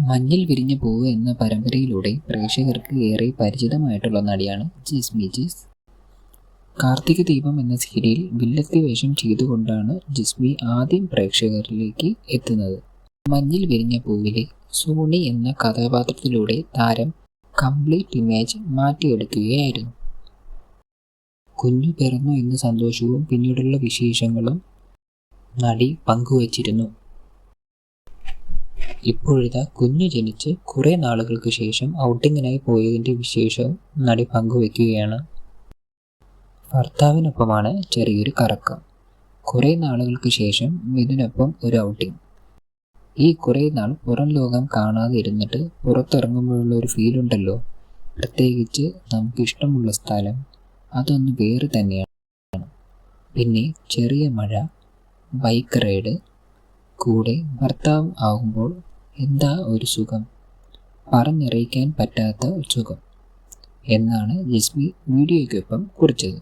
മഞ്ഞിൽ വിരിഞ്ഞ പൂവ് എന്ന പരമ്പരയിലൂടെ പ്രേക്ഷകർക്ക് ഏറെ പരിചിതമായിട്ടുള്ള നടിയാണ് ജിസ്മി ജിസ്. കാർത്തിക ദീപം എന്ന സീരിയൽ വില്ലത്തി വേഷം ചെയ്തുകൊണ്ടാണ് ജിസ്മി ആദ്യം പ്രേക്ഷകരിലേക്ക് എത്തുന്നത്. മഞ്ഞിൽ വിരിഞ്ഞ പൂവിലെ സോണി എന്ന കഥാപാത്രത്തിലൂടെ താരം കംപ്ലീറ്റ് ഇമേജ് മാറ്റിയെടുക്കുകയായിരുന്നു. കുഞ്ഞു പിറന്നു എന്ന സന്തോഷവും പിന്നീടുള്ള വിശേഷങ്ങളും നടി പങ്കുവച്ചിരുന്നു. ഇപ്പോഴിതാ കുഞ്ഞു ജനിച്ച് കുറേ നാളുകൾക്ക് ശേഷം ഔട്ടിങ്ങിനായി പോയതിൻ്റെ വിശേഷവും നടി പങ്കുവയ്ക്കുകയാണ്. ഭർത്താവിനൊപ്പമാണ് ചെറിയൊരു കറക്കം. കുറേ നാളുകൾക്ക് ശേഷം ഇതിനൊപ്പം ഒരു ഔട്ടിങ്. ഈ കുറേ നാൾ പുറം ലോകം കാണാതെ ഇരുന്നിട്ട് പുറത്തിറങ്ങുമ്പോഴുള്ള ഒരു ഫീലുണ്ടല്ലോ, പ്രത്യേകിച്ച് നമുക്കിഷ്ടമുള്ള സ്ഥലം, അതൊന്ന് വേറെ തന്നെയാണ്. പിന്നെ ചെറിയ മഴ, ബൈക്ക് റൈഡ്, കൂടെ ഭർത്താവ് ആകുമ്പോൾ എന്താ ഒരു സുഖം, പറഞ്ഞറിയിക്കാൻ പറ്റാത്ത സുഖം എന്നാണ് ജിസ്മി വീഡിയോയ്ക്കൊപ്പം കുറിച്ചത്.